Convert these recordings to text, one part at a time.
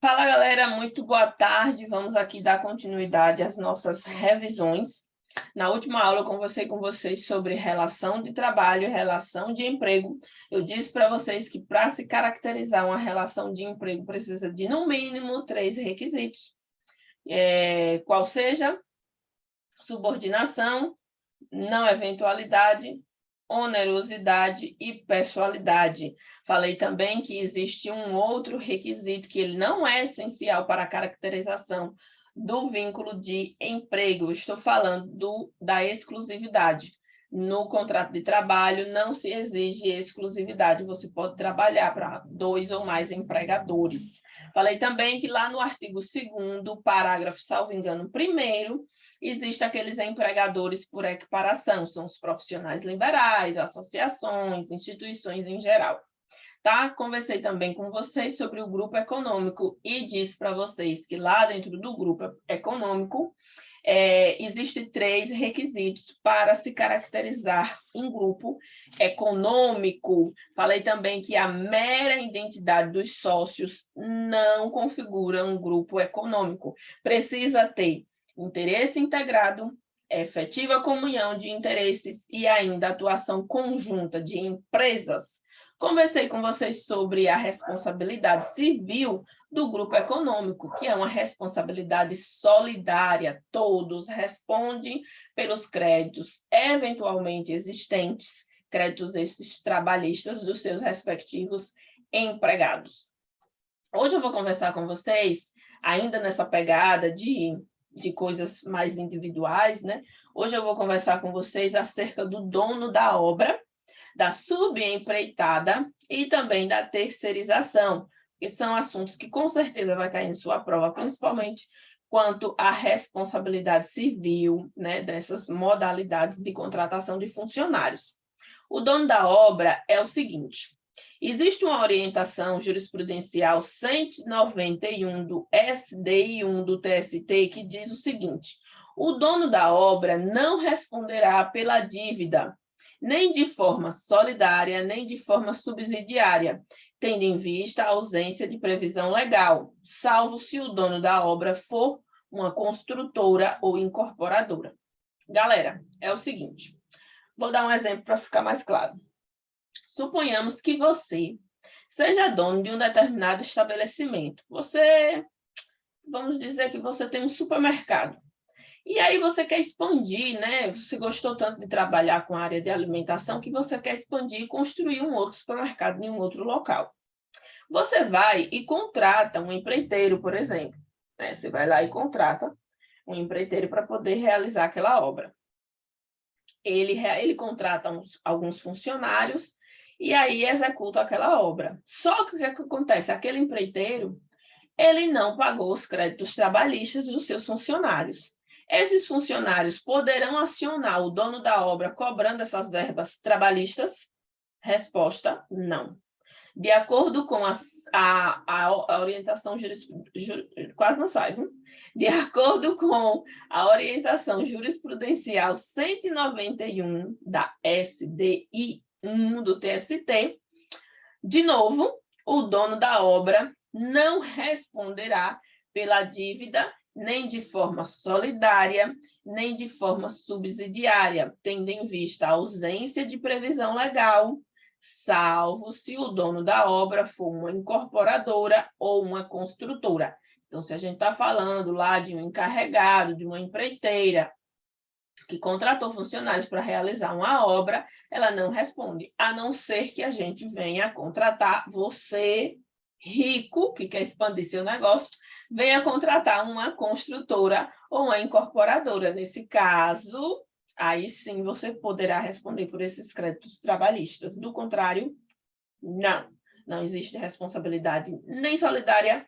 Fala, galera, muito boa tarde. Vamos aqui dar continuidade às nossas revisões. Na última aula, eu conversei com vocês sobre relação de trabalho e relação de emprego. Eu disse para vocês que para se caracterizar uma relação de emprego precisa de, no mínimo, 3 requisitos. Qual seja? Subordinação, não eventualidade, onerosidade e pessoalidade. Falei também que existe um outro requisito que ele não é essencial para a caracterização do vínculo de emprego. Estou falando da exclusividade. No contrato de trabalho não se exige exclusividade, você pode trabalhar para 2 ou mais empregadores. Falei também que lá no artigo 2º, parágrafo, salvo engano, 1º, existem aqueles empregadores por equiparação, são os profissionais liberais, associações, instituições em geral. Tá? Conversei também com vocês sobre o grupo econômico e disse para vocês que lá dentro do grupo econômico existem 3 requisitos para se caracterizar um grupo econômico. Falei também que a mera identidade dos sócios não configura um grupo econômico. Precisa ter interesse integrado, efetiva comunhão de interesses e ainda atuação conjunta de empresas. Conversei com vocês sobre a responsabilidade civil do grupo econômico, que é uma responsabilidade solidária. Todos respondem pelos créditos eventualmente existentes, créditos esses trabalhistas dos seus respectivos empregados. Hoje eu vou conversar com vocês, ainda nessa pegada de coisas mais individuais, né? Hoje eu vou conversar com vocês acerca do dono da obra, da subempreitada e também da terceirização, que são assuntos que com certeza vai cair em sua prova, principalmente quanto à responsabilidade civil, né, dessas modalidades de contratação de funcionários. O dono da obra é o seguinte: existe uma orientação jurisprudencial 191 do SD e 1 do TST que diz o seguinte: o dono da obra não responderá pela dívida, nem de forma solidária, nem de forma subsidiária, tendo em vista a ausência de previsão legal, salvo se o dono da obra for uma construtora ou incorporadora. Galera, é o seguinte, vou dar um exemplo para ficar mais claro. Suponhamos que você seja dono de um determinado estabelecimento. Vamos dizer que você tem um supermercado. E aí você quer expandir, né? Você gostou tanto de trabalhar com a área de alimentação que você quer expandir e construir um outro supermercado em um outro local. Você vai e contrata um empreiteiro, por exemplo. Né? Você vai lá e contrata um empreiteiro para poder realizar aquela obra. Ele contrata alguns funcionários e aí executa aquela obra. Só que o que acontece? Aquele empreiteiro, ele não pagou os créditos trabalhistas dos seus funcionários. Esses funcionários poderão acionar o dono da obra cobrando essas verbas trabalhistas? Resposta, não. De acordo com a orientação quase não sai, viu? De acordo com a orientação jurisprudencial 191 da SDI 1 do TST, de novo, o dono da obra não responderá pela dívida nem de forma solidária, nem de forma subsidiária, tendo em vista a ausência de previsão legal, salvo se o dono da obra for uma incorporadora ou uma construtora. Então, se a gente está falando lá de um encarregado, de uma empreiteira, que contratou funcionários para realizar uma obra, ela não responde, a não ser que a gente venha contratar você, rico, que quer expandir seu negócio, venha contratar uma construtora ou uma incorporadora. Nesse caso, aí sim você poderá responder por esses créditos trabalhistas. Do contrário, não. Não existe responsabilidade nem solidária,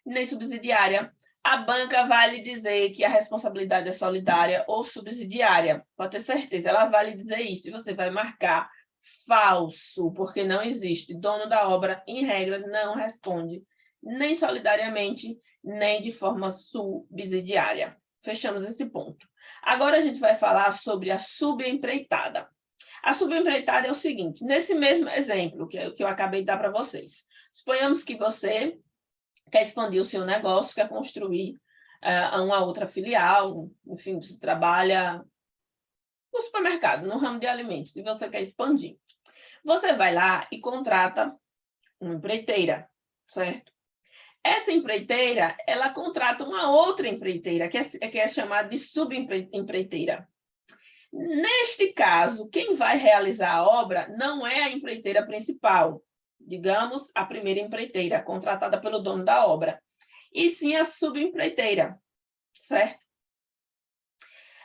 nem subsidiária. A banca vai lhe dizer que a responsabilidade é solidária ou subsidiária. Pode ter certeza, ela vai lhe dizer isso. E você vai marcar falso, porque não existe. Dono da obra, em regra, não responde nem solidariamente, nem de forma subsidiária. Fechamos esse ponto. Agora a gente vai falar sobre a subempreitada. A subempreitada é o seguinte, nesse mesmo exemplo que eu acabei de dar para vocês. Suponhamos que você quer expandir o seu negócio, quer construir uma outra filial, enfim, você trabalha no supermercado, no ramo de alimentos, e você quer expandir. Você vai lá e contrata uma empreiteira, certo? Essa empreiteira, ela contrata uma outra empreiteira, que é chamada de subempreiteira. Neste caso, quem vai realizar a obra não é a empreiteira principal, digamos, a primeira empreiteira, contratada pelo dono da obra, e sim a subempreiteira, certo?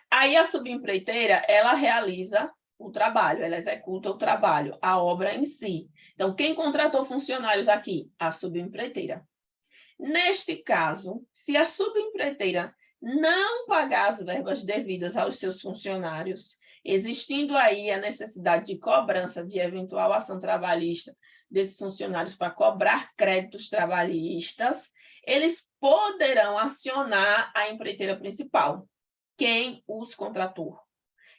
Aí a subempreiteira, ela realiza o trabalho, ela executa o trabalho, a obra em si. Então, quem contratou funcionários aqui? A subempreiteira. Neste caso, se a subempreiteira não pagar as verbas devidas aos seus funcionários, existindo aí a necessidade de cobrança de eventual ação trabalhista desses funcionários para cobrar créditos trabalhistas, eles poderão acionar a empreiteira principal, quem os contratou,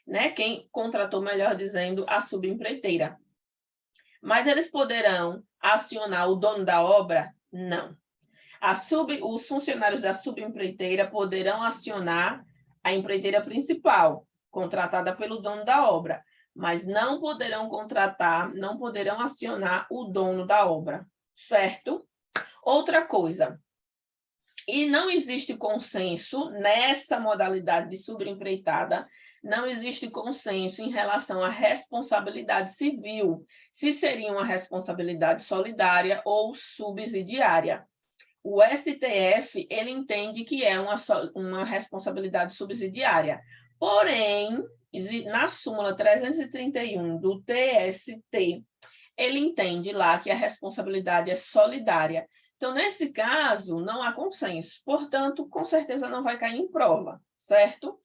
né? Quem contratou, melhor dizendo, a subempreiteira. Mas eles poderão acionar o dono da obra? Não. Os funcionários da subempreiteira poderão acionar a empreiteira principal, contratada pelo dono da obra, mas não poderão acionar o dono da obra, certo? Outra coisa, e não existe consenso nessa modalidade de subempreitada, não existe consenso em relação à responsabilidade civil, se seria uma responsabilidade solidária ou subsidiária. O STF, ele entende que é uma responsabilidade subsidiária. Porém, na súmula 331 do TST, ele entende lá que a responsabilidade é solidária. Então, nesse caso, não há consenso. Portanto, com certeza não vai cair em prova, certo?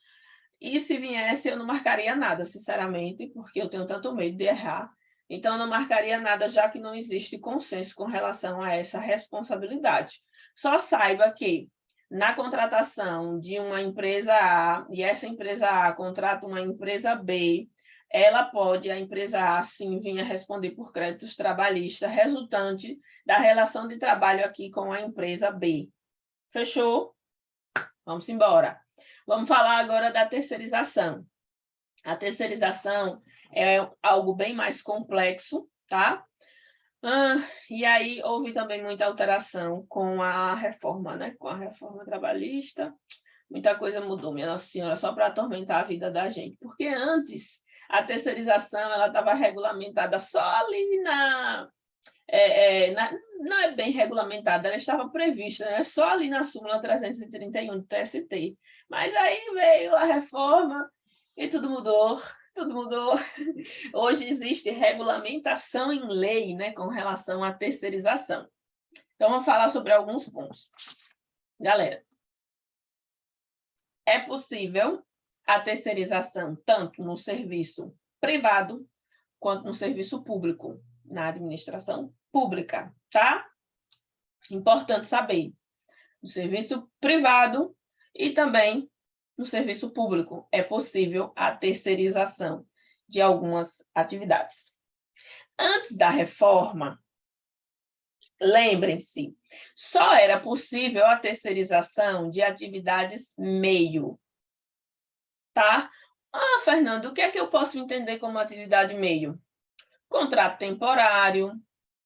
E se viesse, eu não marcaria nada, sinceramente, porque eu tenho tanto medo de errar. Então, eu não marcaria nada, já que não existe consenso com relação a essa responsabilidade. Só saiba que, na contratação de uma empresa A, e essa empresa A contrata uma empresa B, a empresa A, sim, vir a responder por créditos trabalhistas, resultante da relação de trabalho aqui com a empresa B. Fechou? Vamos embora. Vamos falar agora da terceirização. A terceirização é algo bem mais complexo, tá? E aí houve também muita alteração com a reforma, né? Com a reforma trabalhista. Muita coisa mudou, minha Nossa Senhora, só para atormentar a vida da gente. Porque antes, a terceirização ela estava regulamentada só ali não é bem regulamentada, ela estava prevista, né? Só ali na súmula 331 do TST. Mas aí veio a reforma e tudo mudou, tudo mudou. Hoje existe regulamentação em lei, né, com relação à terceirização. Então, vamos falar sobre alguns pontos. Galera, é possível a terceirização tanto no serviço privado quanto no serviço público, na administração pública, tá? Importante saber. No serviço privado e também no serviço público é possível a terceirização de algumas atividades. Antes da reforma, lembrem-se, só era possível a terceirização de atividades meio, tá? Fernando, o que é que eu posso entender como atividade meio? Contrato temporário,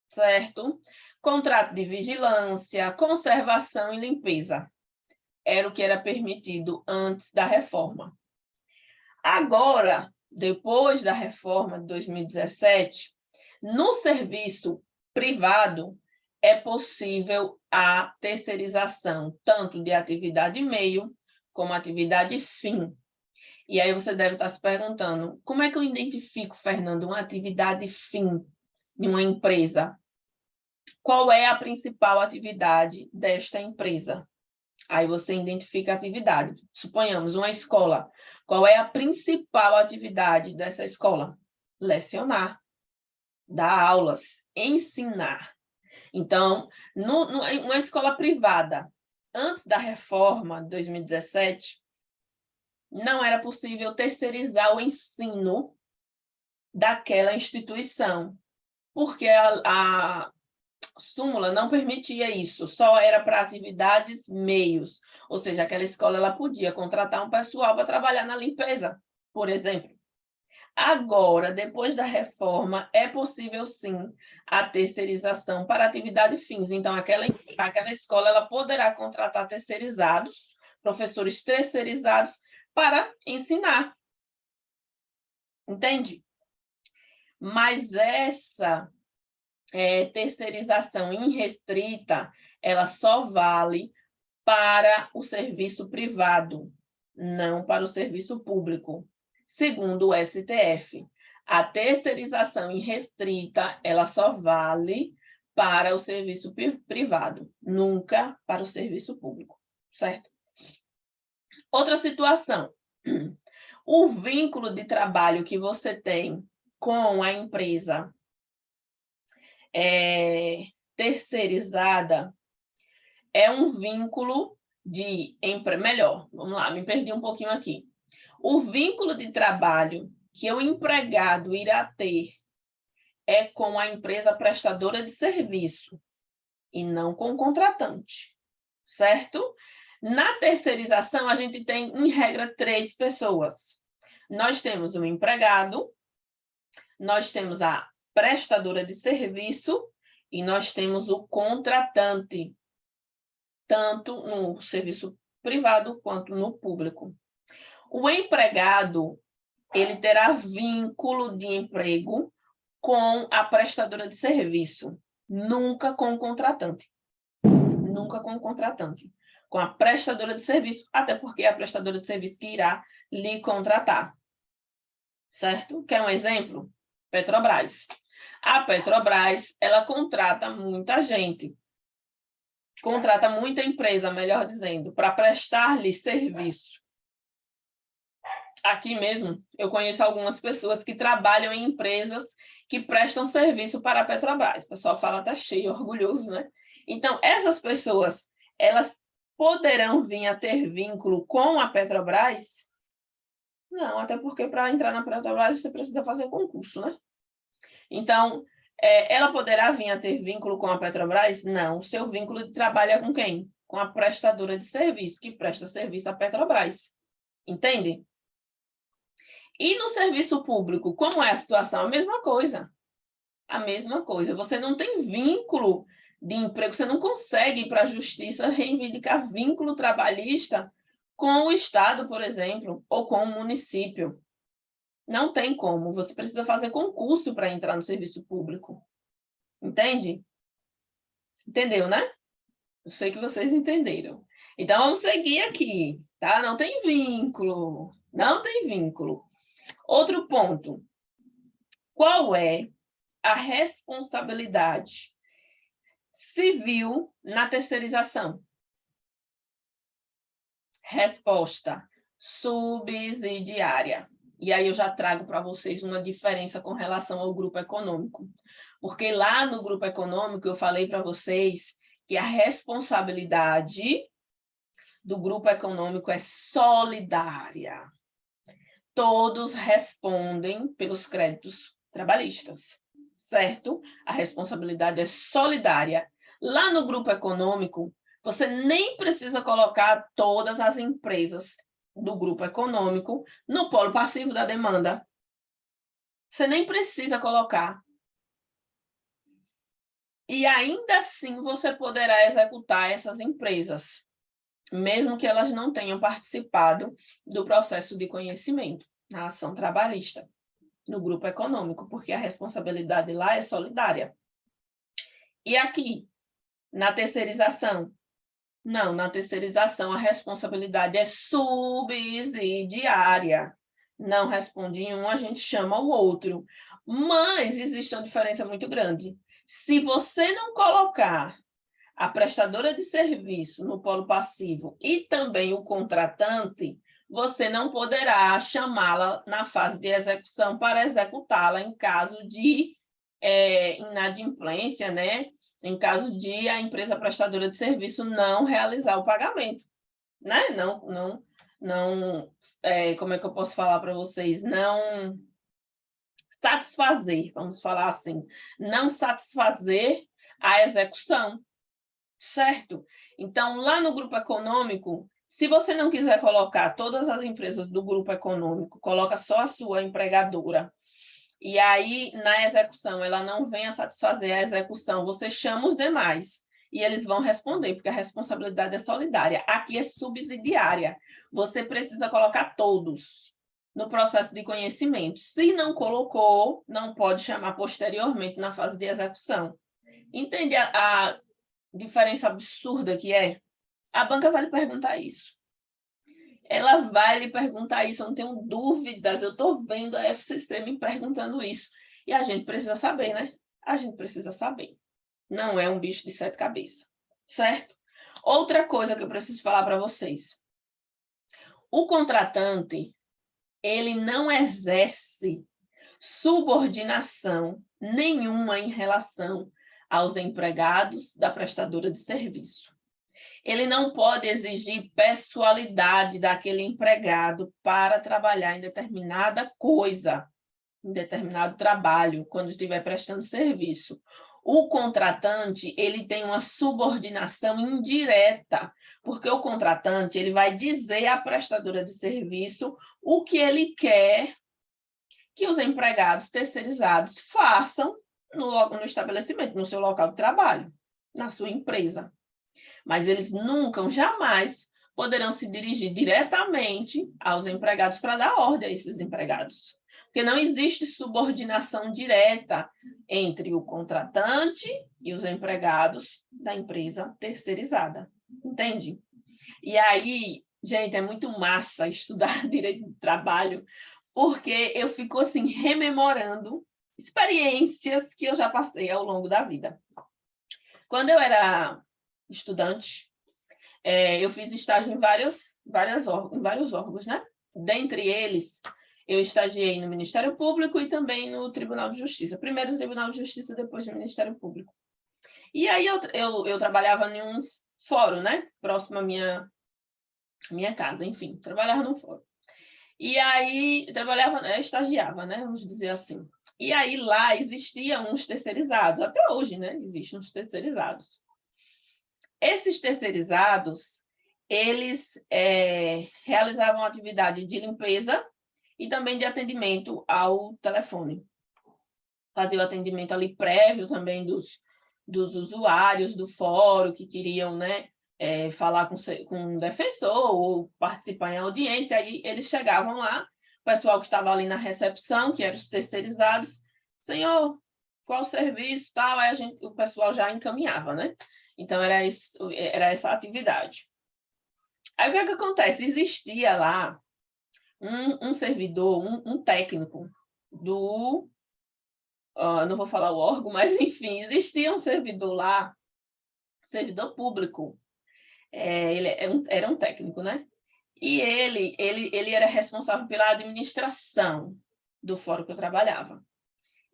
certo? Contrato de vigilância, conservação e limpeza. Era o que era permitido antes da reforma. Agora, depois da reforma de 2017, no serviço privado, é possível a terceirização, tanto de atividade meio, como atividade fim. E aí você deve estar se perguntando, como é que eu identifico, Fernando, uma atividade fim de uma empresa? Qual é a principal atividade desta empresa? Aí você identifica a atividade. Suponhamos uma escola. Qual é a principal atividade dessa escola? Lecionar, dar aulas, ensinar. Então, uma escola privada, antes da reforma de 2017, não era possível terceirizar o ensino daquela instituição, porque súmula não permitia isso, só era para atividades meios, ou seja, aquela escola ela podia contratar um pessoal para trabalhar na limpeza, por exemplo. Agora, depois da reforma, é possível sim a terceirização para atividade fins. Então, aquela escola ela poderá contratar terceirizados, professores terceirizados, para ensinar. Entende? Mas essa terceirização irrestrita, ela só vale para o serviço privado, não para o serviço público. Segundo o STF, a terceirização irrestrita, ela só vale para o serviço privado, nunca para o serviço público, certo? Outra situação, o vínculo de trabalho que você tem com a empresa terceirizada é um vínculo de... Melhor, vamos lá, me perdi um pouquinho aqui. O vínculo de trabalho que o empregado irá ter é com a empresa prestadora de serviço e não com o contratante, certo? Na terceirização, a gente tem, em regra, 3 pessoas. Nós temos o empregado, nós temos a prestadora de serviço e nós temos o contratante, tanto no serviço privado quanto no público. O empregado, ele terá vínculo de emprego com a prestadora de serviço, nunca com o contratante. Nunca com o contratante. Com a prestadora de serviço, até porque é a prestadora de serviço que irá lhe contratar. Certo? Quer um exemplo? Petrobras. A Petrobras, ela contrata muita gente. Contrata muita empresa, melhor dizendo, para prestar-lhe serviço. Aqui mesmo, eu conheço algumas pessoas que trabalham em empresas que prestam serviço para a Petrobras. O pessoal fala até cheio, orgulhoso, né? Então, essas pessoas, elas poderão vir a ter vínculo com a Petrobras? Não, até porque para entrar na Petrobras você precisa fazer concurso, né? Então, ela poderá vir a ter vínculo com a Petrobras? Não. O seu vínculo de trabalho é com quem? Com a prestadora de serviço, que presta serviço à Petrobras. Entende? E no serviço público, como é a situação? A mesma coisa. A mesma coisa. Você não tem vínculo de emprego, você não consegue ir para a justiça reivindicar vínculo trabalhista com o Estado, por exemplo, ou com o município. Não tem como. Você precisa fazer concurso para entrar no serviço público. Entende? Entendeu, né? Eu sei que vocês entenderam. Então, vamos seguir aqui, tá? Não tem vínculo. Não tem vínculo. Outro ponto. Qual é a responsabilidade civil na terceirização? Resposta: subsidiária. E aí eu já trago para vocês uma diferença com relação ao grupo econômico. Porque lá no grupo econômico eu falei para vocês que a responsabilidade do grupo econômico é solidária. Todos respondem pelos créditos trabalhistas, certo? A responsabilidade é solidária. Lá no grupo econômico, você nem precisa colocar todas as empresas do grupo econômico no polo passivo da demanda. Você nem precisa colocar. E ainda assim você poderá executar essas empresas, mesmo que elas não tenham participado do processo de conhecimento, na ação trabalhista, no grupo econômico, porque a responsabilidade lá é solidária. E aqui, na terceirização? Não, na terceirização a responsabilidade é subsidiária. Não responde em um, a gente chama o outro. Mas existe uma diferença muito grande. Se você não colocar a prestadora de serviço no polo passivo e também o contratante, você não poderá chamá-la na fase de execução para executá-la em caso de inadimplência, né? Em caso de a empresa prestadora de serviço não realizar o pagamento, né? Não, como é que eu posso falar para vocês? Não satisfazer, vamos falar assim, não satisfazer a execução, certo? Então, lá no grupo econômico, se você não quiser colocar todas as empresas do grupo econômico, coloca só a sua empregadora. E aí, na execução, ela não vem a satisfazer a execução, você chama os demais e eles vão responder, porque a responsabilidade é solidária. Aqui é subsidiária. Você precisa colocar todos no processo de conhecimento. Se não colocou, não pode chamar posteriormente na fase de execução. Entende a diferença absurda que é? A banca vai lhe perguntar isso. Ela vai lhe perguntar isso, eu não tenho dúvidas, eu estou vendo a FCC me perguntando isso. E a gente precisa saber, né? A gente precisa saber. Não é um bicho de 7 cabeças, certo? Outra coisa que eu preciso falar para vocês. O contratante, ele não exerce subordinação nenhuma em relação aos empregados da prestadora de serviço. Ele não pode exigir pessoalidade daquele empregado para trabalhar em determinada coisa, em determinado trabalho, quando estiver prestando serviço. O contratante, ele tem uma subordinação indireta, porque o contratante, ele vai dizer à prestadora de serviço o que ele quer que os empregados terceirizados façam no estabelecimento, no seu local de trabalho, na sua empresa. Mas eles nunca, jamais, poderão se dirigir diretamente aos empregados para dar ordem a esses empregados. Porque não existe subordinação direta entre o contratante e os empregados da empresa terceirizada. Entende? E aí, gente, é muito massa estudar direito do trabalho, porque eu fico assim, rememorando experiências que eu já passei ao longo da vida. Quando eu era estudante, eu fiz estágio em vários órgãos, né? Dentre eles, eu estagiei no Ministério Público e também no Tribunal de Justiça. Primeiro no Tribunal de Justiça, depois no Ministério Público. E aí eu trabalhava em um fórum, né? Próximo à minha casa, enfim, trabalhava num fórum. E aí, estagiava, né? Vamos dizer assim. E aí lá existiam uns terceirizados, até hoje, né? Existem uns terceirizados. Esses terceirizados, eles realizavam atividade de limpeza e também de atendimento ao telefone. Faziam atendimento ali prévio também dos usuários do fórum que queriam, né, falar com um defensor ou participar em audiência. Aí eles chegavam lá, o pessoal que estava ali na recepção, que eram os terceirizados, senhor, qual o serviço, tal, aí o pessoal já encaminhava, né? Então, era essa atividade. Aí, o que acontece? Existia lá um servidor, um técnico do... não vou falar o órgão, mas, enfim, existia um servidor lá, servidor público. Ele era um técnico, né? E ele era responsável pela administração do fórum que eu trabalhava.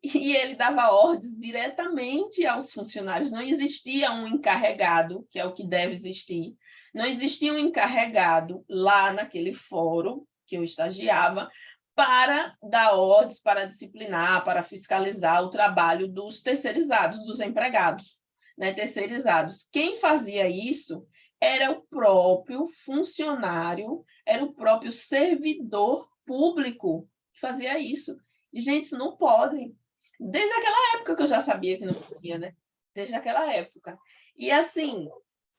E ele dava ordens diretamente aos funcionários. Não existia um encarregado, que é o que deve existir, não existia um encarregado lá naquele fórum que eu estagiava para dar ordens, para disciplinar, para fiscalizar o trabalho dos terceirizados, dos empregados, né, terceirizados. Quem fazia isso era o próprio funcionário, era o próprio servidor público que fazia isso. Gente, isso não pode. Desde aquela época que eu já sabia que não podia, né? Desde aquela época. E, assim,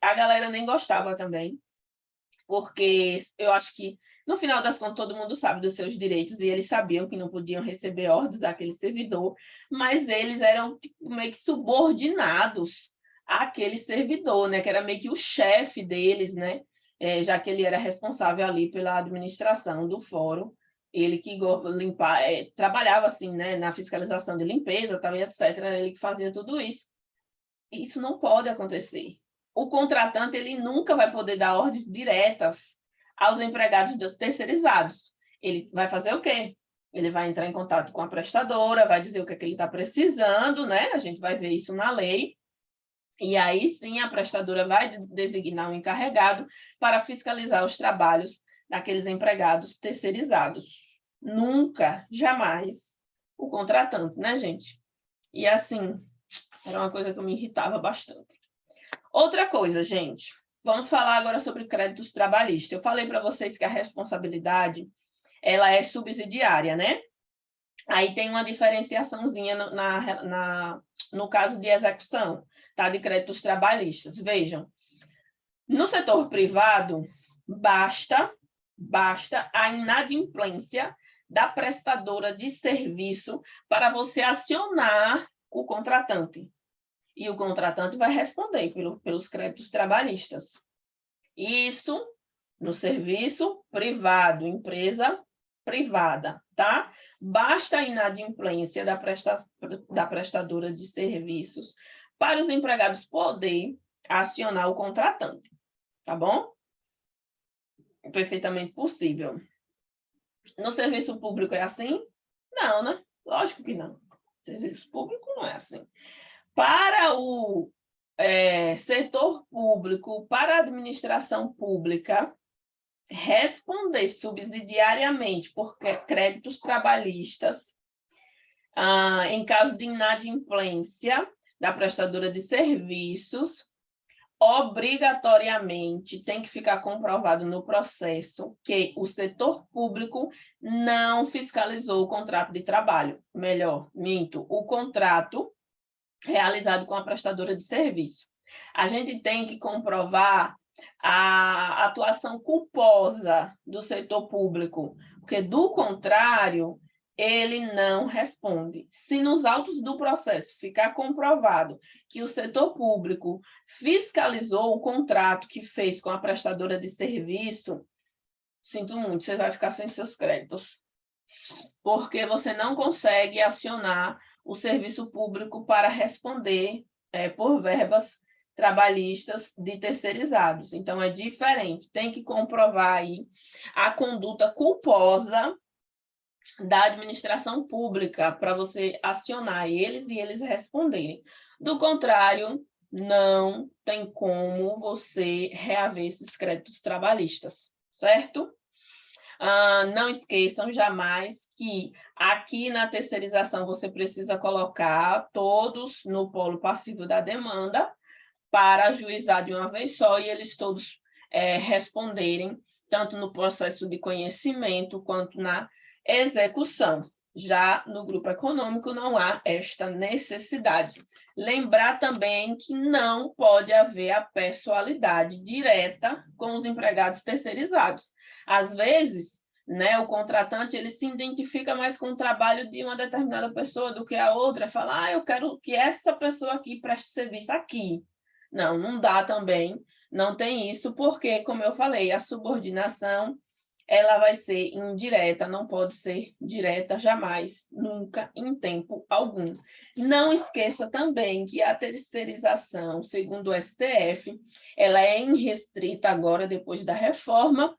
a galera nem gostava também, porque eu acho que, no final das contas, todo mundo sabe dos seus direitos e eles sabiam que não podiam receber ordens daquele servidor, mas eles eram meio que subordinados àquele servidor, né? Que era meio que o chefe deles, né? Já que ele era responsável ali pela administração do fórum. Ele que trabalhava assim, né, na fiscalização de limpeza, tal, etc. Ele que fazia tudo isso. Isso não pode acontecer. O contratante, ele nunca vai poder dar ordens diretas aos empregados terceirizados. Ele vai fazer o quê? Ele vai entrar em contato com a prestadora, vai dizer o que é que ele está precisando, né? A gente vai ver isso na lei. E aí sim a prestadora vai designar um encarregado para fiscalizar os trabalhos daqueles empregados terceirizados. Nunca, jamais, o contratante, né, gente? E assim, Era uma coisa que me irritava bastante. Outra coisa, gente. Vamos falar agora sobre créditos trabalhistas. Eu falei para vocês que a responsabilidade ela é subsidiária, né? Aí tem uma diferenciaçãozinha no caso de execução, tá? De créditos trabalhistas. Vejam, no setor privado, basta a inadimplência da prestadora de serviço para você acionar o contratante. E o contratante vai responder pelos créditos trabalhistas. Isso no serviço privado, empresa privada, tá? Basta a inadimplência da prestadora de serviços para os empregados poderem acionar o contratante, tá bom? Perfeitamente possível. No serviço público é assim? Não, né? Lógico que não. Serviço público não é assim. Para o setor público, para a administração pública, responder subsidiariamente por créditos trabalhistas, em caso de inadimplência da prestadora de serviços, obrigatoriamente tem que ficar comprovado no processo que o setor público não fiscalizou o contrato de trabalho. Melhor, minto, o contrato realizado com a prestadora de serviço. A gente tem que comprovar a atuação culposa do setor público, porque, do contrário, ele não responde. Se nos autos do processo ficar comprovado que o setor público fiscalizou o contrato que fez com a prestadora de serviço, sinto muito, você vai ficar sem seus créditos, porque você não consegue acionar o serviço público para responder por verbas trabalhistas de terceirizados. Então, é diferente. Tem que comprovar aí a conduta culposa da administração pública para você acionar eles e eles responderem. Do contrário, não tem como você reaver esses créditos trabalhistas, certo? Não esqueçam jamais que aqui na terceirização você precisa colocar todos no polo passivo da demanda para ajuizar de uma vez só e eles todos responderem, tanto no processo de conhecimento quanto na execução. Já no grupo econômico não há esta necessidade. Lembrar também que não pode haver a pessoalidade direta com os empregados terceirizados. Às vezes, né, o contratante ele se identifica mais com o trabalho de uma determinada pessoa do que a outra, fala, eu quero que essa pessoa aqui preste serviço aqui. Não, não dá também, não tem isso, porque, como eu falei, a subordinação ela vai ser indireta, não pode ser direta jamais, nunca, em tempo algum. Não esqueça também que a terceirização, segundo o STF, ela é irrestrita agora, depois da reforma,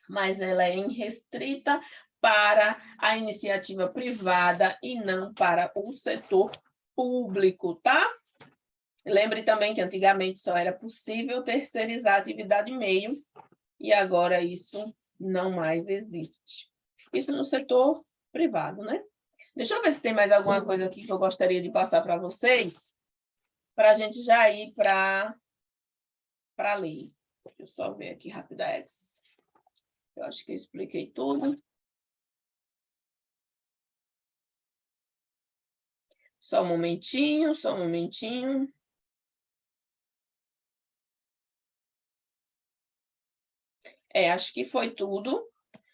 mas ela é irrestrita para a iniciativa privada e não para o setor público, tá? Lembre também que antigamente só era possível terceirizar a atividade meio e agora isso não mais existe. Isso no setor privado, né? Deixa eu ver se tem mais alguma coisa aqui que eu gostaria de passar para vocês, para a gente já ir para a lei. Deixa eu só ver aqui rapidex. Eu acho que eu expliquei tudo. Só um momentinho, só um momentinho. Acho que foi tudo.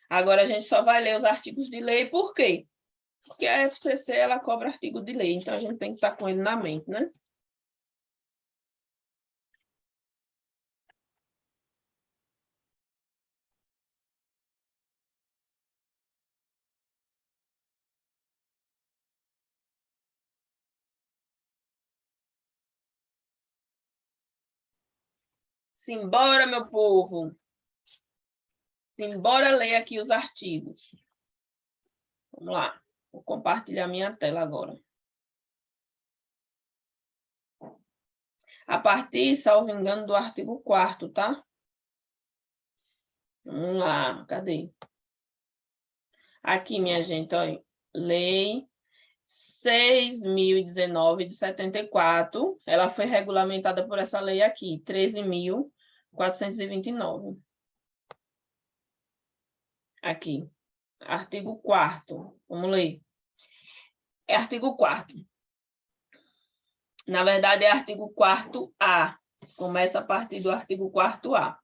Agora a gente só vai ler os artigos de lei, por quê? Porque a FCC ela cobra artigo de lei, então a gente tem que estar com ele na mente, né? Simbora, meu povo! Simbora ler aqui os artigos. Vamos lá. Vou compartilhar minha tela agora. A partir, salvo engano, do artigo 4º, tá? Vamos lá, cadê? Aqui, minha gente, olha. Lei 6.019 de 74, ela foi regulamentada por essa lei aqui, 13.429. Aqui, artigo 4º, vamos ler. É artigo 4º. Na verdade, é artigo 4º-A. Começa a partir do artigo 4º-A.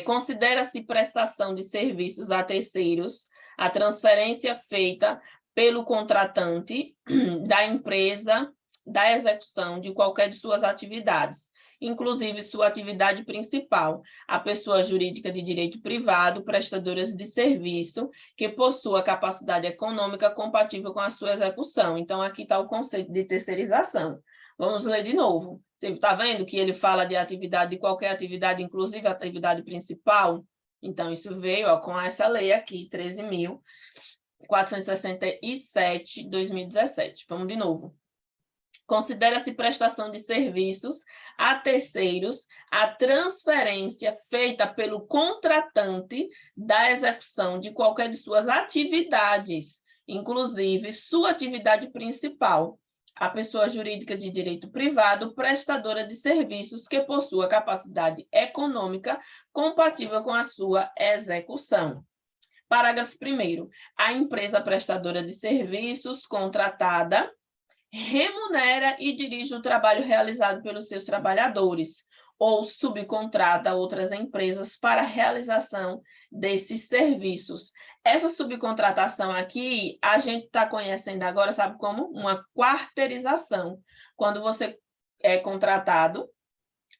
Considera-se prestação de serviços a terceiros a transferência feita pelo contratante da empresa da execução de qualquer de suas atividades, inclusive sua atividade principal, a pessoa jurídica de direito privado, prestadoras de serviço, que possua capacidade econômica compatível com a sua execução. Então, aqui está o conceito de terceirização. Vamos ler de novo. Você está vendo que ele fala de atividade, de qualquer atividade, inclusive a atividade principal? Então, isso veio com essa lei aqui, 13.467, de 2017. Vamos de novo. Considera-se prestação de serviços a terceiros a transferência feita pelo contratante da execução de qualquer de suas atividades, inclusive sua atividade principal, a pessoa jurídica de direito privado, prestadora de serviços que possua capacidade econômica compatível com a sua execução. Parágrafo 1º. A empresa prestadora de serviços contratada remunera e dirige o trabalho realizado pelos seus trabalhadores ou subcontrata outras empresas para a realização desses serviços. Essa subcontratação aqui, a gente está conhecendo agora, sabe como? Uma quarteirização. Quando você é contratado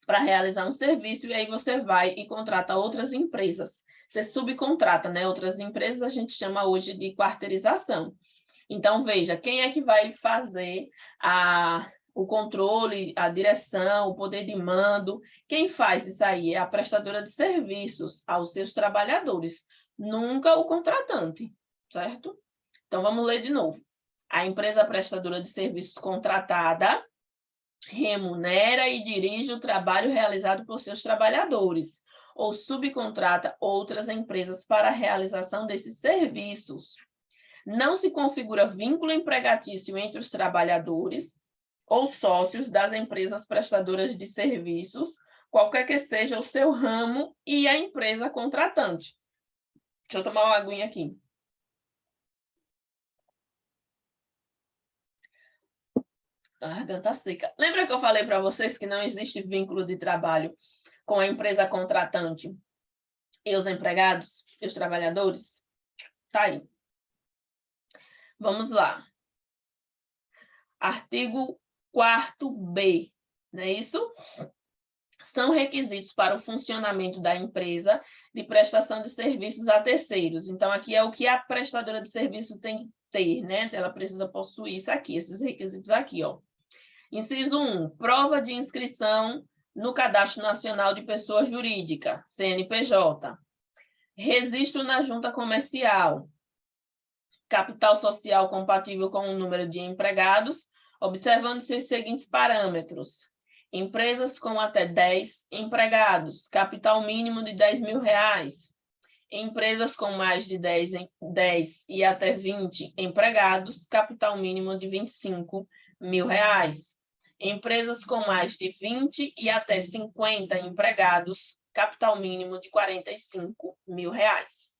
para realizar um serviço e aí você vai e contrata outras empresas. Você subcontrata, né? Outras empresas a gente chama hoje de quarteirização. Então, veja, quem é que vai fazer o controle, a direção, o poder de mando? Quem faz isso aí é a prestadora de serviços aos seus trabalhadores, nunca o contratante, certo? Então, vamos ler de novo. A empresa prestadora de serviços contratada remunera e dirige o trabalho realizado por seus trabalhadores ou subcontrata outras empresas para a realização desses serviços. Não se configura vínculo empregatício entre os trabalhadores ou sócios das empresas prestadoras de serviços, qualquer que seja o seu ramo e a empresa contratante. Deixa eu tomar uma aguinha aqui. A garganta seca. Lembra que eu falei para vocês que não existe vínculo de trabalho com a empresa contratante e os empregados e os trabalhadores? Tá aí. Vamos lá. Artigo 4º-B, não é isso? São requisitos para o funcionamento da empresa de prestação de serviços a terceiros. Então, aqui é o que a prestadora de serviço tem que ter, né? Ela precisa possuir isso aqui, esses requisitos aqui, ó. Inciso 1, prova de inscrição no Cadastro Nacional de Pessoa Jurídica, CNPJ. Registro na Junta Comercial. Capital social compatível com o número de empregados, observando seus seguintes parâmetros. Empresas com até 10 empregados, capital mínimo de R$10.000. Empresas com mais de 10 e até 20 empregados, capital mínimo de R$25.000. Empresas com mais de 20 e até 50 empregados, capital mínimo de R$45.000.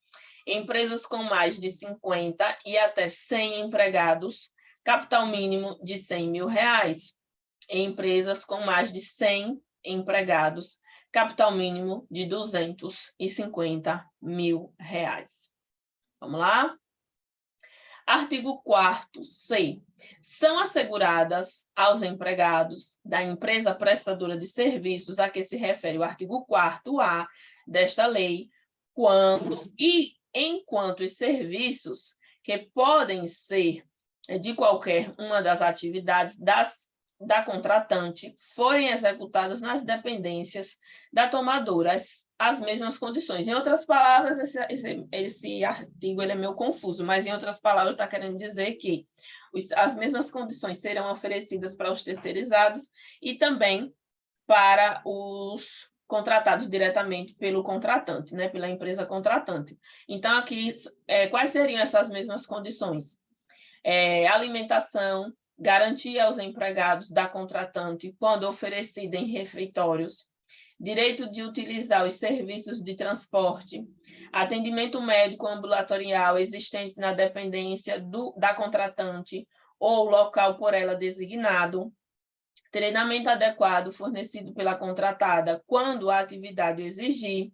Empresas com mais de 50 e até 100 empregados, capital mínimo de R$100.000. Empresas com mais de 100 empregados, capital mínimo de R$250.000. Vamos lá? Artigo 4º-C. São asseguradas aos empregados da empresa prestadora de serviços a que se refere o artigo 4º-A desta lei, quando e enquanto os serviços que podem ser de qualquer uma das atividades da contratante forem executados nas dependências da tomadora, as mesmas condições. Em outras palavras, esse artigo ele é meio confuso, mas em outras palavras está querendo dizer que as mesmas condições serão oferecidas para os terceirizados e também para os contratados diretamente pelo contratante, né, pela empresa contratante. Então, aqui, quais seriam essas mesmas condições? alimentação, garantia aos empregados da contratante quando oferecida em refeitórios, direito de utilizar os serviços de transporte, atendimento médico ambulatorial existente na dependência da contratante ou local por ela designado, treinamento adequado fornecido pela contratada quando a atividade o exigir,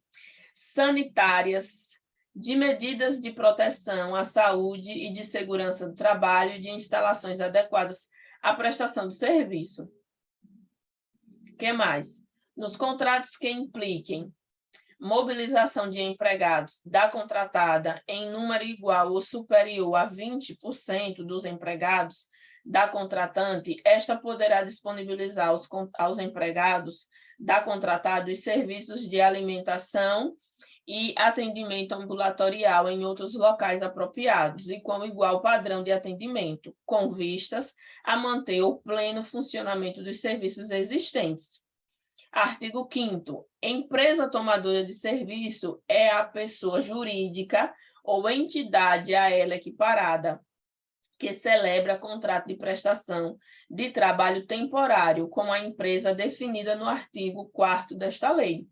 sanitárias, de medidas de proteção à saúde e de segurança do trabalho e de instalações adequadas à prestação de serviço. O que mais? Nos contratos que impliquem mobilização de empregados da contratada em número igual ou superior a 20% dos empregados da contratante, esta poderá disponibilizar aos empregados da contratada os serviços de alimentação e atendimento ambulatorial em outros locais apropriados e com igual padrão de atendimento, com vistas a manter o pleno funcionamento dos serviços existentes. Artigo 5º. Empresa tomadora de serviço é a pessoa jurídica ou entidade a ela equiparada que celebra contrato de prestação de trabalho temporário com a empresa definida no artigo 4º desta lei.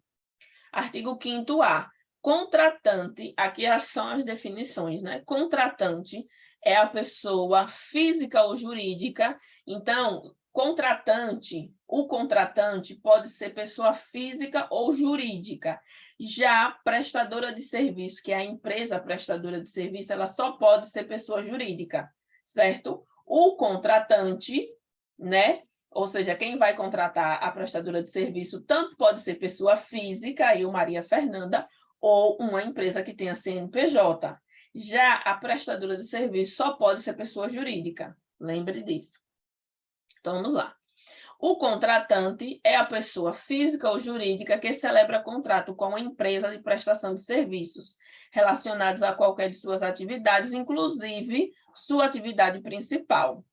Artigo 5º-A. Contratante, aqui são as definições, né? Contratante é a pessoa física ou jurídica, então, o contratante pode ser pessoa física ou jurídica. Já prestadora de serviço, que é a empresa prestadora de serviço, ela só pode ser pessoa jurídica, certo? O contratante, né? Ou seja, quem vai contratar a prestadora de serviço tanto pode ser pessoa física, eu, Maria Fernanda, ou uma empresa que tenha CNPJ. Já a prestadora de serviço só pode ser pessoa jurídica. Lembre disso. Então, vamos lá. O contratante é a pessoa física ou jurídica que celebra contrato com a empresa de prestação de serviços relacionados a qualquer de suas atividades, inclusive sua atividade principal.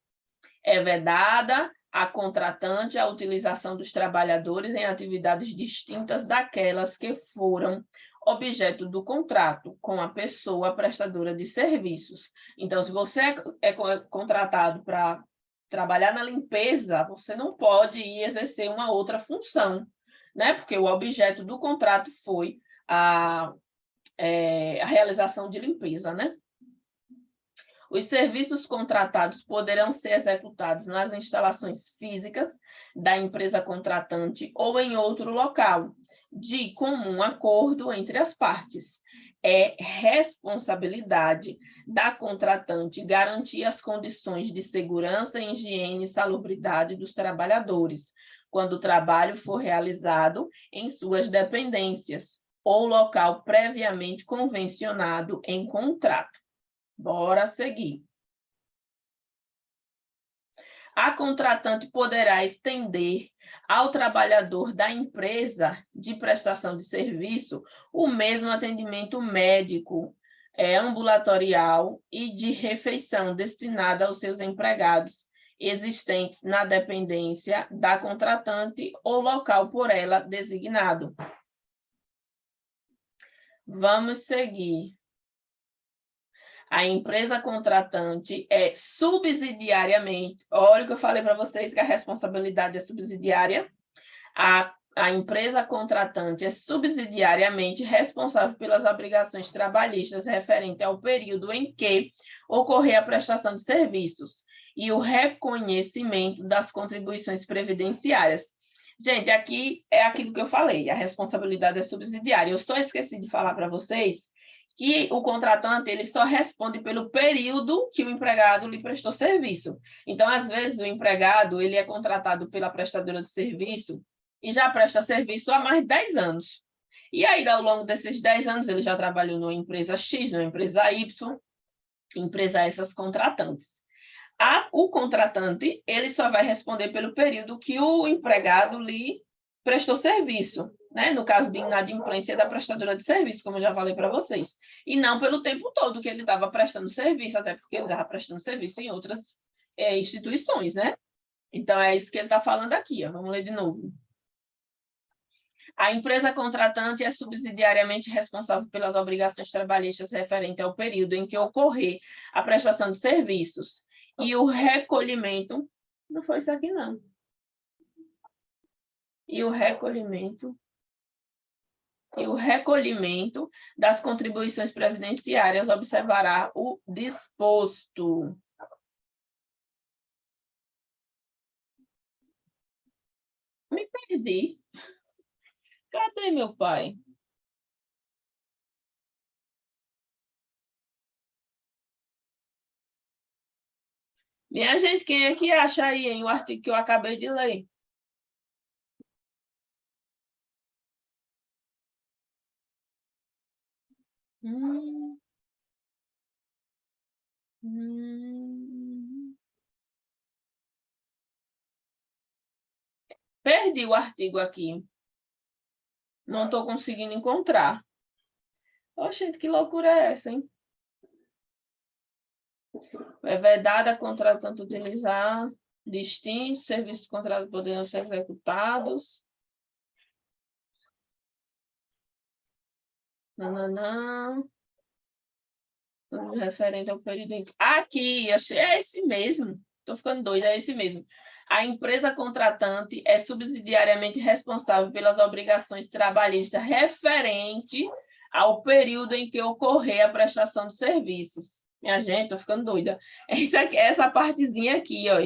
É vedada à contratante a utilização dos trabalhadores em atividades distintas daquelas que foram objeto do contrato com a pessoa prestadora de serviços. Então, se você é contratado para trabalhar na limpeza, você não pode ir exercer uma outra função, né? Porque o objeto do contrato foi a realização de limpeza, né? Os serviços contratados poderão ser executados nas instalações físicas da empresa contratante ou em outro local, de comum acordo entre as partes. É responsabilidade da contratante garantir as condições de segurança, higiene e salubridade dos trabalhadores, quando o trabalho for realizado em suas dependências ou local previamente convencionado em contrato. Bora seguir. A contratante poderá estender ao trabalhador da empresa de prestação de serviço o mesmo atendimento médico, ambulatorial e de refeição destinado aos seus empregados existentes na dependência da contratante ou local por ela designado. Vamos seguir. A empresa contratante é subsidiariamente, olha o que eu falei para vocês, que a responsabilidade é subsidiária. A empresa contratante é subsidiariamente responsável pelas obrigações trabalhistas referente ao período em que ocorrer a prestação de serviços e o reconhecimento das contribuições previdenciárias. Gente, aqui é aquilo que eu falei, a responsabilidade é subsidiária. Eu só esqueci de falar para vocês que o contratante ele só responde pelo período que o empregado lhe prestou serviço. Então, às vezes, o empregado ele é contratado pela prestadora de serviço e já presta serviço há mais de 10 anos. E aí, ao longo desses 10 anos, ele já trabalhou numa empresa X, numa empresa Y, empresa essas contratantes. O contratante ele só vai responder pelo período que o empregado lhe prestou serviço, né? No caso de inadimplência da prestadora de serviço, como eu já falei para vocês, e não pelo tempo todo que ele estava prestando serviço, até porque ele estava prestando serviço em outras instituições, né? Então, é isso que ele está falando aqui, ó. Vamos ler de novo. A empresa contratante é subsidiariamente responsável pelas obrigações trabalhistas referentes ao período em que ocorrer a prestação de serviços E o recolhimento, não foi isso aqui, não. E o recolhimento das contribuições previdenciárias observará o disposto. Me perdi. Cadê meu pai? Minha gente, quem é que acha aí, hein, o artigo que eu acabei de ler? Hum. Perdi o artigo aqui. Não estou conseguindo encontrar. Oxe, que loucura é essa, hein? É vedada a contratante utilizar distintos serviços contratados poderão ser executados. Não. Referente ao período em... Aqui, achei, é esse mesmo. Estou ficando doida, é esse mesmo. A empresa contratante é subsidiariamente responsável pelas obrigações trabalhistas referente ao período em que ocorrer a prestação de serviços. Minha gente, estou ficando doida. Essa partezinha aqui, ó.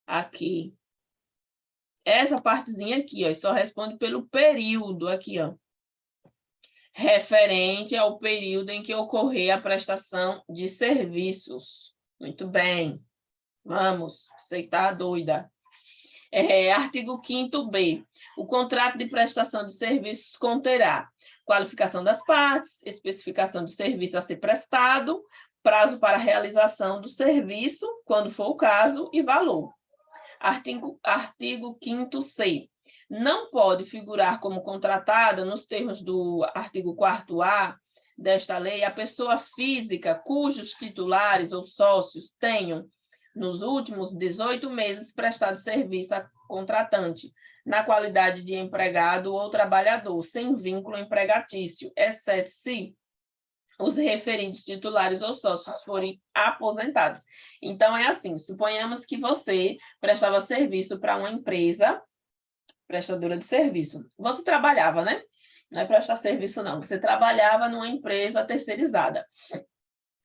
Aqui. Essa partezinha aqui, ó, só responde pelo período aqui, ó. Referente ao período em que ocorrer a prestação de serviços. Muito bem. Vamos, você está doida. Artigo 5º-B. O contrato de prestação de serviços conterá qualificação das partes, especificação do serviço a ser prestado, prazo para realização do serviço, quando for o caso, e valor. Artigo 5º-C. Não pode figurar como contratada, nos termos do artigo 4º-A desta lei, a pessoa física cujos titulares ou sócios tenham, nos últimos 18 meses, prestado serviço a contratante, na qualidade de empregado ou trabalhador, sem vínculo empregatício, exceto se os referidos titulares ou sócios forem aposentados. Então, é assim, suponhamos que você prestava serviço para uma empresa prestadora de serviço. Você trabalhava, né? Não é prestar serviço, não. Você trabalhava numa empresa terceirizada.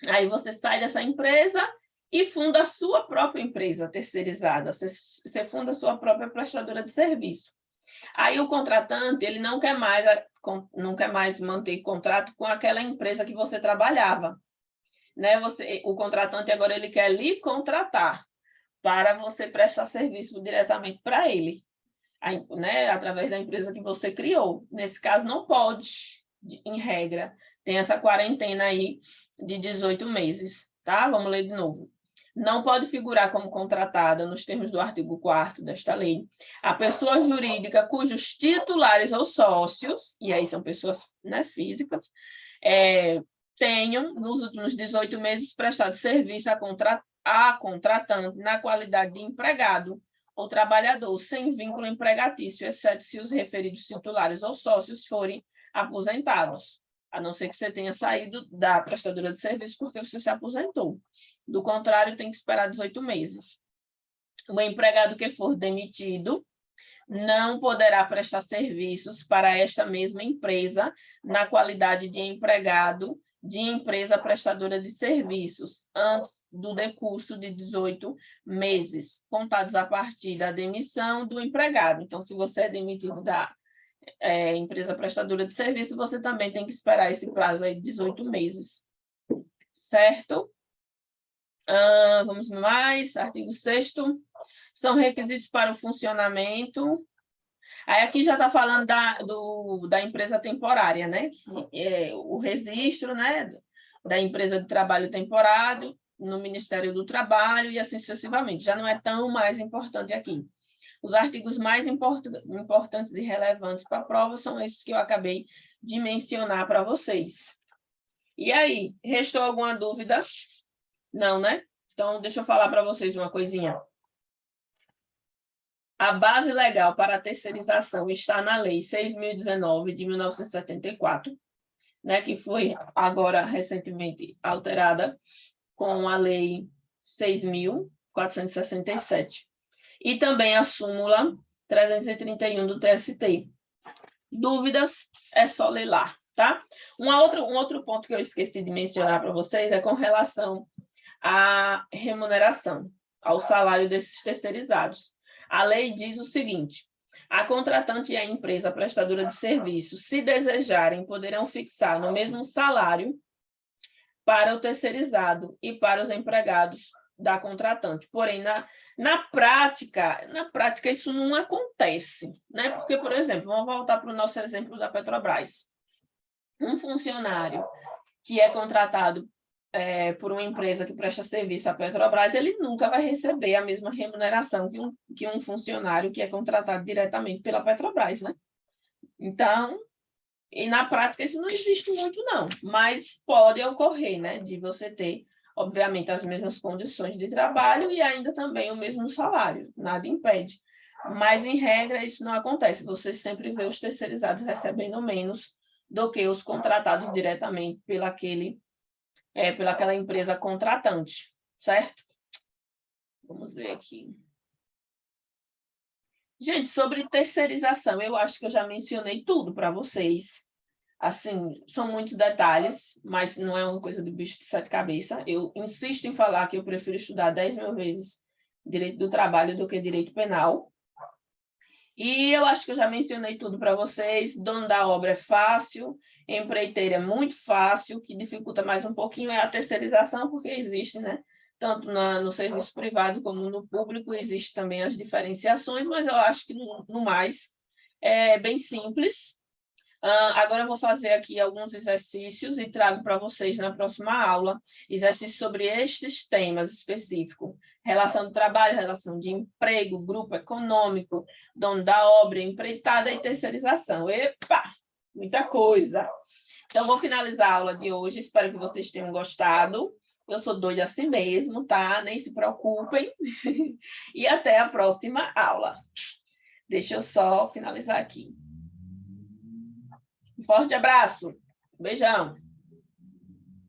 Aí você sai dessa empresa e funda a sua própria empresa terceirizada. Você funda a sua própria prestadora de serviço. Aí o contratante, ele não quer mais manter contrato com aquela empresa que você trabalhava. Né? O contratante agora ele quer lhe contratar para você prestar serviço diretamente para ele, né? Através da empresa que você criou. Nesse caso, não pode, em regra. Tem essa quarentena aí de 18 meses. Tá? Vamos ler de novo. Não pode figurar como contratada, nos termos do artigo 4º desta lei, a pessoa jurídica cujos titulares ou sócios, e aí são pessoas, né, físicas, tenham, nos últimos 18 meses, prestado serviço a contratante na qualidade de empregado ou trabalhador, sem vínculo empregatício, exceto se os referidos titulares ou sócios forem aposentados. A não ser que você tenha saído da prestadora de serviço porque você se aposentou. Do contrário, tem que esperar 18 meses. O empregado que for demitido não poderá prestar serviços para esta mesma empresa na qualidade de empregado de empresa prestadora de serviços, antes do decurso de 18 meses, contados a partir da demissão do empregado. Então, se você é demitido da empresa prestadora de serviço, você também tem que esperar esse prazo aí de 18 meses. Certo? Vamos mais. Artigo 6º. São requisitos para o funcionamento. Aí aqui já está falando da empresa temporária, né? O registro, né, da empresa de trabalho temporário no Ministério do Trabalho e assim sucessivamente. Já não é tão mais importante aqui. Os artigos mais importantes e relevantes para a prova são esses que eu acabei de mencionar para vocês. E aí, restou alguma dúvida? Não, né? Então, deixa eu falar para vocês uma coisinha. A base legal para a terceirização está na Lei 6.019, de 1974, né, que foi agora recentemente alterada com a Lei 6.467. E também a súmula 331 do TST. Dúvidas, é só ler lá, tá? Um outro ponto que eu esqueci de mencionar para vocês é com relação à remuneração, ao salário desses terceirizados. A lei diz o seguinte: a contratante e a empresa prestadora de serviço, se desejarem, poderão fixar no mesmo salário para o terceirizado e para os empregados da contratante. Porém, na prática isso não acontece, né? Porque, por exemplo, vamos voltar para o nosso exemplo da Petrobras. Um funcionário que é contratado por uma empresa que presta serviço à Petrobras, ele nunca vai receber a mesma remuneração que um funcionário que é contratado diretamente pela Petrobras, né? Então, e na prática isso não existe muito, não, mas pode ocorrer, né, de você ter, obviamente, as mesmas condições de trabalho e ainda também o mesmo salário, nada impede. Mas, em regra, isso não acontece, você sempre vê os terceirizados recebendo menos do que os contratados diretamente pelaquela empresa contratante, certo? Vamos ver aqui. Gente, sobre terceirização, eu acho que eu já mencionei tudo para vocês. Assim, são muitos detalhes, mas não é uma coisa do bicho de sete cabeças. Eu insisto em falar que eu prefiro estudar 10.000 vezes direito do trabalho do que direito penal. E eu acho que eu já mencionei tudo para vocês. Dono da obra é fácil, empreiteira é muito fácil, o que dificulta mais um pouquinho é a terceirização, porque existe, né? Tanto no serviço privado como no público, existem também as diferenciações, mas eu acho que, no mais, é bem simples. Agora eu vou fazer aqui alguns exercícios e trago para vocês na próxima aula exercícios sobre estes temas específicos: relação do trabalho, relação de emprego, grupo econômico, dono da obra, empreitada e terceirização. Epa! Muita coisa! Então, vou finalizar a aula de hoje, espero que vocês tenham gostado. Eu sou doida assim mesmo, tá? Nem se preocupem. E até a próxima aula. Deixa eu só finalizar aqui. Um forte abraço. Beijão.